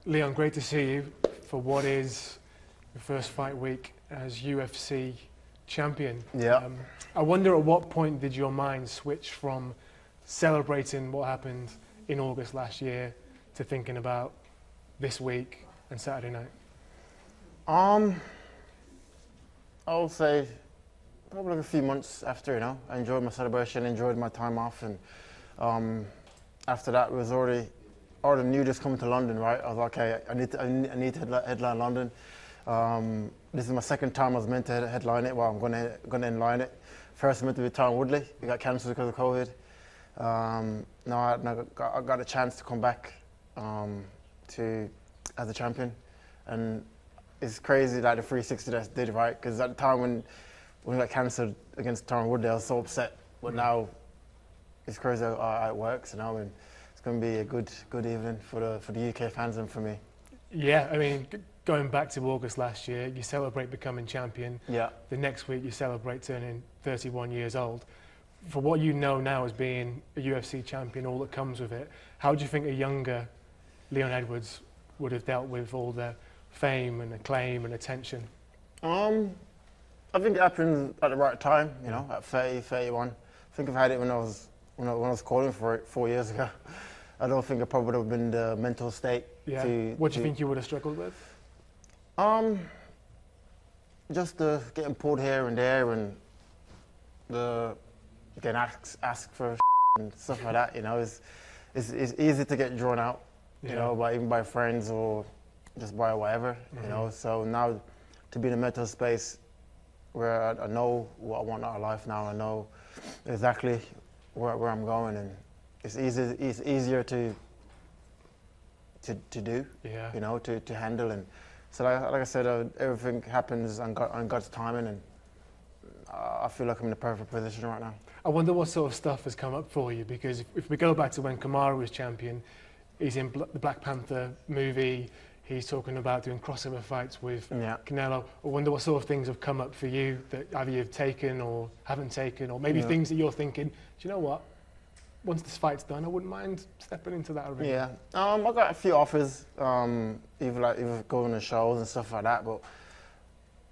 Leon, great to see you for what is your first fight week as UFC champion. Yeah. I wonder at what point did your mind switch from celebrating what happened in August last year to thinking about this week and Saturday night? I would say probably like a few months after, you know. I enjoyed my celebration, enjoyed my time off, and after that, it was already knew just coming to London, right? I was like, okay, I need to headline London. This is my second time I was meant to headline it. Well, I'm going to headline it. First, I meant to be Tyron Woodley. It got cancelled because of COVID. Now I got a chance to come back as a champion, and it's crazy like the 360 that I did, right? Because at the time when it got cancelled against Tyron Woodley, I was so upset. But now it's crazy how it works, you know. And it's going to be a good evening for the UK fans and for me. Yeah, I mean, going back to August last year, you celebrate becoming champion. Yeah. The next week, you celebrate turning 31 years old. For what you know now as being a UFC champion, all that comes with it, how do you think a younger Leon Edwards would have dealt with all the fame and acclaim and attention? I think it happened at the right time, you know, at 30, 31. I think if I had it when I was calling for it 4 years ago, I don't think I probably would have been the mental state. Yeah. What do you think you would have struggled with? Just getting pulled here and there, and getting asked for and stuff like that. You know, it's easy to get drawn out. You know, even by friends or just by whatever. You know, so now to be in a mental space where I know what I want out of life now. I know exactly where I'm going, and it's easier to do. Yeah. You know, to handle. And so like I said, everything happens on God's timing, and I feel like I'm in the perfect position right now. I wonder what sort of stuff has come up for you, because if we go back to when Kamaru was champion, he's in the Black Panther movie. He's talking about doing crossover fights with Canelo. I wonder what sort of things have come up for you that either you've taken or haven't taken, or maybe things that you're thinking, do you know what? Once this fight's done, I wouldn't mind stepping into that arena. Yeah, I got a few offers, either going to shows and stuff like that, but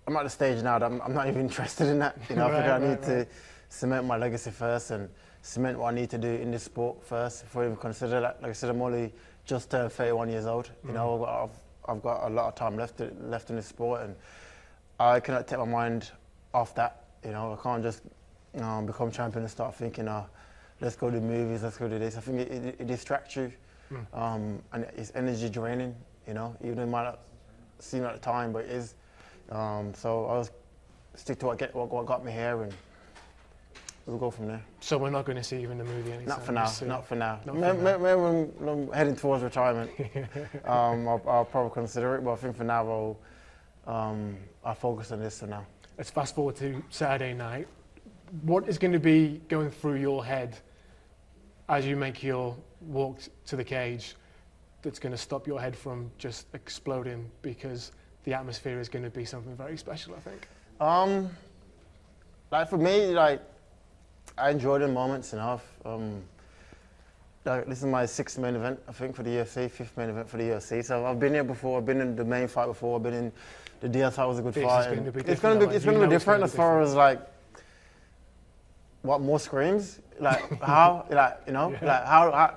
I'm at the stage now that I'm not even interested in that. You know, I think I need to cement my legacy first and cement what I need to do in this sport first before I even consider that. Like I said, I'm only just turned 31 years old. You know, I've got a lot of time left in this sport, and I cannot take my mind off that. You know, I can't just become champion and start thinking, let's go do movies, let's go do this. I think it distracts you, and it's energy draining. You know, even though it might not seem at the time, but it is. So I'll stick to what got me here, and we'll go from there. So we're not going to see you in the movie anytime Not for now. soon. Not for now. Maybe when I'm heading towards retirement, I'll probably consider it. But I think for now, I'll focus on this for now. Let's fast forward to Saturday night. What is going to be going through your head as you make your walk to the cage that's going to stop your head from just exploding, because the atmosphere is going to be something very special, I think? Like for me, like I enjoy the moments enough. Like this is my 6th main event, I think, for the UFC, 5th main event for the UFC. So I've been here before. I've been in the main fight before. I've been in the deal fight was a good fight. It's going to be different as far as like what more screams, like how, like you know, like how.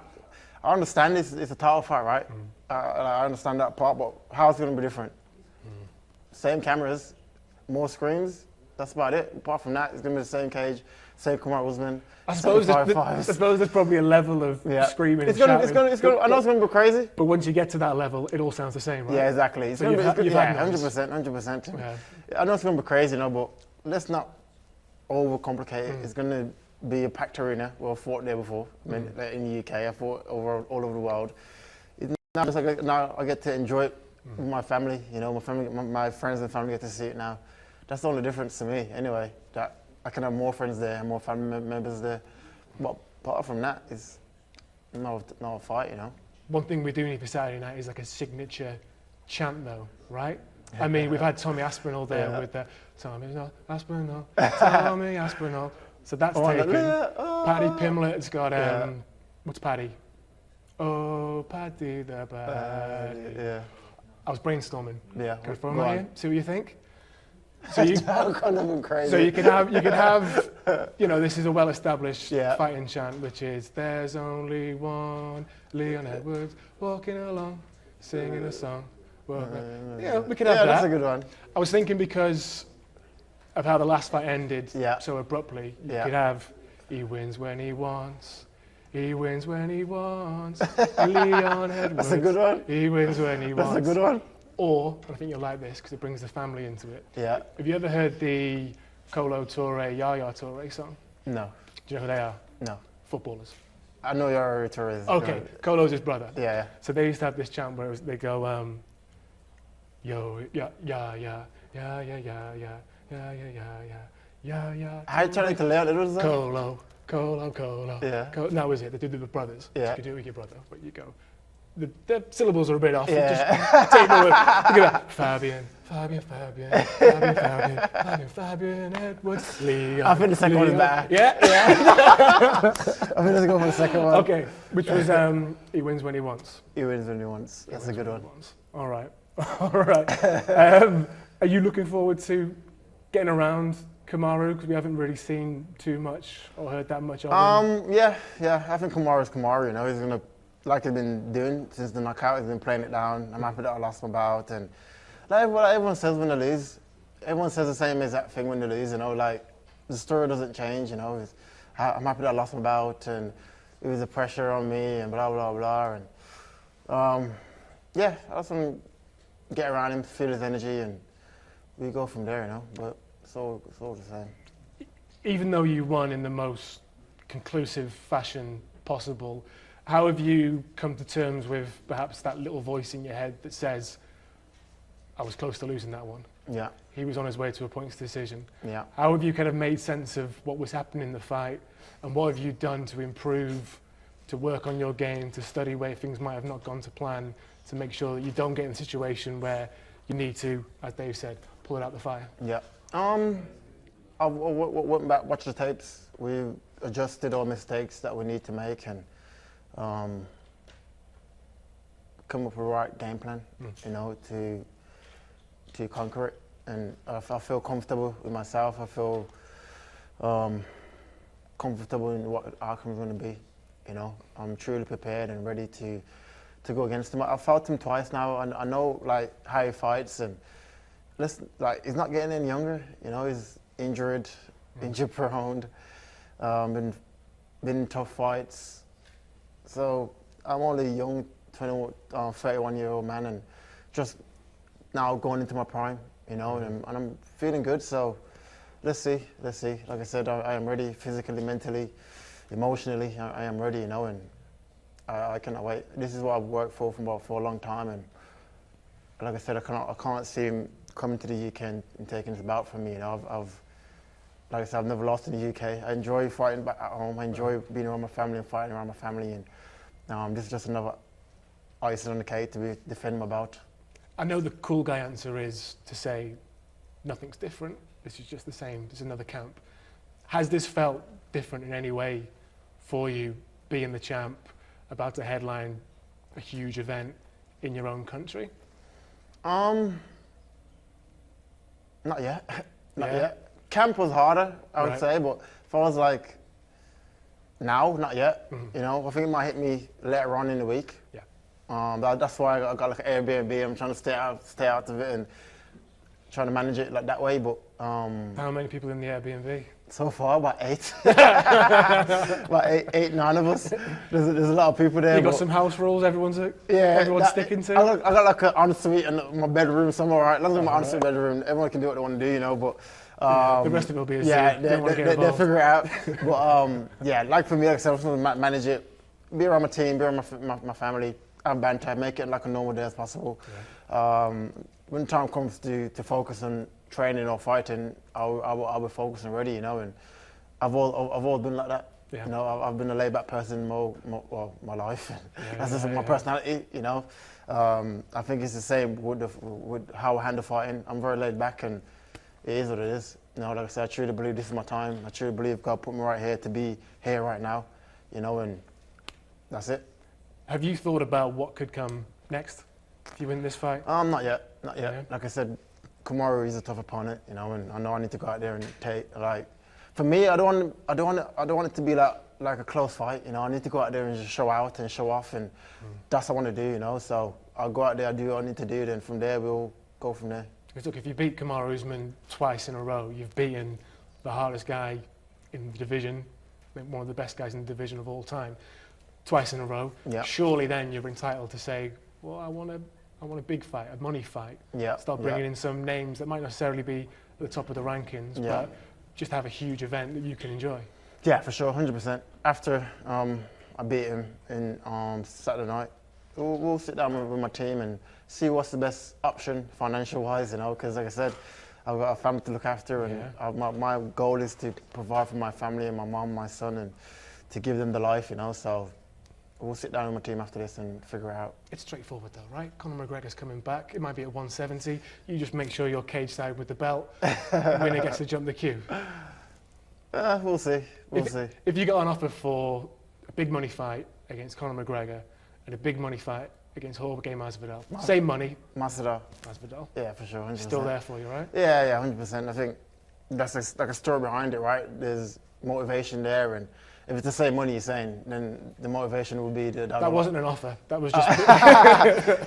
I understand it's a title fight, right? I understand that part, but how it's going to be different? Same cameras, more screams. That's about it. Apart from that, it's going to be the same cage, same Kamaru Usman. I suppose there's probably a level of screaming. I know it's going to be crazy. But once you get to that level, it all sounds the same, right? Yeah, exactly. It's so going to be 100%, 100%. Yeah. I know it's going to be crazy, you know, but let's not overcomplicate it. It's going to be a packed arena. Well, I fought there before. I mean, in the UK, I fought all over the world. Now I get to enjoy it with my family. You know, my friends and family get to see it now. That's the only difference to me, anyway. That I can have more friends there and more family members there. But apart from that, it's not a fight, you know. One thing we do need for Saturday night is like a signature chant, though, right? I mean, we've had Tommy Aspinall there with the Tommy Aspinall, Tommy Aspinall. So that's taken. Paddy Pimlet's got, what's Paddy? Oh, Paddy the Paddy. Yeah. I was brainstorming. Yeah. Can I throw them in? See what you think? So you kind of crazy. So you could have, you know, this is a well-established fighting chant, which is "There's only one Leon Edwards walking along, singing a song." Well, yeah, we could have that. Yeah, that's a good one. I was thinking because of how the last fight ended so abruptly, you could have "He wins when he wants." He wins when he wants. Leon Edwards. That's a good one. He wins when he wants. That's a good one. Or, I think you'll like this because it brings the family into it. Yeah. Have you ever heard the Kolo Touré, Yaya Touré song? No. Do you know who they are? No. Footballers. I know Yaya Touré. Okay, Kolo's his brother. Yeah. So they used to have this chant where they go, yo, yeah, yeah, yeah, yeah, yeah, yeah, yeah, yeah, yeah, yeah, yeah. How you turn it to Leon Edwards? Kolo. Yeah. That was it. They did it with brothers. Yeah. You could do it with your brother, but you go. The syllables are a bit off. Yeah. Just take the word. Think about Fabian Edwards, Leon. I think the second one is better. Yeah. I think let's go for the second one. Okay, which was he wins when he wants. He wins when he wants. That's a good one. All right. Are you looking forward to getting around Kamaru? Because we haven't really seen too much or heard that much of him. Yeah. I think Kamaru's Kamaru. You know, he's gonna, like he's been doing since the knockout. He's been playing it down. I'm happy that I lost my bout, and like what everyone says when they lose, everyone says the same exact thing when they lose. You know, like the story doesn't change. You know, I'm happy that I lost my bout, and it was the pressure on me, and blah blah blah, and yeah, I just want to get around him, feel his energy, and we go from there. You know, but it's all the same. Even though you won in the most conclusive fashion possible, how have you come to terms with perhaps that little voice in your head that says, I was close to losing that one? Yeah. He was on his way to a points decision. Yeah. How have you kind of made sense of what was happening in the fight, and what have you done to improve, to work on your game, to study where things might have not gone to plan, to make sure that you don't get in a situation where you need to, as Dave said, pull it out the fire? Yeah. I went back, watched the tapes. We adjusted our mistakes that we need to make, and come up with a right game plan, you know, to conquer it. And I feel comfortable with myself. I feel comfortable in what the outcome is going to be. You know, I'm truly prepared and ready to go against him. I've fought him twice now, and I know like how he fights. And listen, like he's not getting any younger. You know, he's injured prone. Been in tough fights. So I'm only a young 31-year-old man, and just now going into my prime, you know, and I'm feeling good. So let's see. Like I said, I am ready physically, mentally, emotionally. I am ready, you know, and I cannot wait. This is what I've worked for a long time, and like I said, I can't see him coming to the UK and taking his bout from me. You know, like I said, I've never lost in the UK. I enjoy fighting back at home. I enjoy being around my family and fighting around my family. And this is just another icing on the cake to defend my bout. I know the cool guy answer is to say, nothing's different. This is just the same. It's another camp. Has this felt different in any way for you, being the champ, about to headline a huge event in your own country? Not yet. Not yet. Camp was harder, I would say, but if I was like, now, not yet. You know, I think it might hit me later on in the week. Yeah. That's why I got like an Airbnb. I'm trying to stay out of it and trying to manage it like that way. But how many people in the Airbnb? So far, about 8. About eight, 9 of us. There's a lot of people there. You got some house rules everyone's sticking to? I got like an ensuite and my bedroom, so I'm all right. As long as I'm in my ensuite bedroom, everyone can do what they want to do, you know. But the rest of it will be a they'll figure it out. But yeah, like for me, like I said, I just want to manage it, be around my team, be around my family, have banter, make it like a normal day as possible. Yeah. When time comes to focus on training or fighting, I'll be focused and ready, you know. And I've always been like that. Yeah. You know, I've been a laid-back person my life. That's just my personality, you know. I think it's the same with how I handle fighting. I'm very laid back, and it is what it is. You know, like I said, I truly believe this is my time. I truly believe God put me right here to be here right now, you know, and that's it. Have you thought about what could come next? if you win this fight? Not yet. Yeah. Like I said, Kamaru is a tough opponent, you know, and I know I need to go out there and take, like, for me, I don't want it to be like a close fight, you know. I need to go out there and just show out and show off, and that's what I want to do, you know. So I'll go out there, I do what I need to do, then from there we'll go from there. Because look, if you beat Kamaru Usman twice in a row, you've beaten the hardest guy in the division, one of the best guys in the division of all time, twice in a row. Yeah. Surely then you're entitled to say, well, I want a big fight, a money fight. Yeah. Start bringing in some names that might not necessarily be at the top of the rankings, but just have a huge event that you can enjoy. Yeah, for sure, 100%. After I beat him in Saturday night, we'll sit down with my team and see what's the best option financial-wise, you know, because like I said, I've got a family to look after, and my goal is to provide for my family and my mum, my son, and to give them the life, you know. So we'll sit down with my team after this and figure it out. It's straightforward though, right? Conor McGregor's coming back. It might be at 170. You just make sure you're cage side with the belt. Winner gets to jump the queue. We'll see. We'll see. If you got an offer for a big money fight against Conor McGregor and a big money fight against Jorge Masvidal, same money. Masvidal. Yeah, for sure. 100%. Still there for you, right? Yeah, 100%. I think that's like a story behind it, right? There's motivation there, and if it's the same money you're saying, then the motivation would be that wasn't an offer. That was just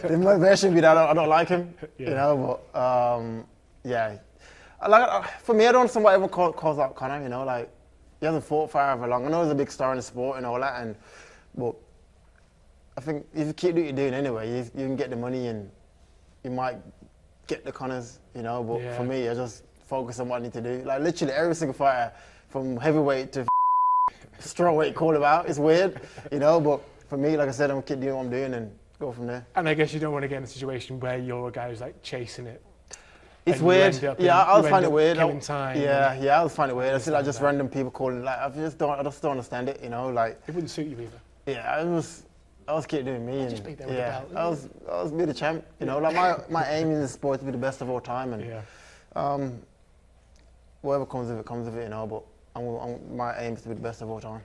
the motivation would be that I don't like him, you know. But yeah, like for me, I don't want somebody ever calls out Conor. You know, like he hasn't fought for however long. I know he's a big star in the sport and all that, but I think if you keep doing what you're doing anyway, you can get the money and you might get the Conors, you know. But for me, I just focus on what I need to do. Like literally every single fighter, from heavyweight to strawweight, call him out. It's weird, you know. But for me, like I said, I'm gonna keep doing what I'm doing and go from there. And I guess you don't want to get in a situation where you're a guy who's like chasing it. It's weird. I would find it weird. I would find it weird. I see like just random people calling. Like I just don't understand it, you know. Like it wouldn't suit you either. Yeah, I was keep doing me, and just be there with the belt. I was be the champ, you know. Like my aim in the sport to be the best of all time, and whatever comes of it, you know. But my aim is to be the best of all time.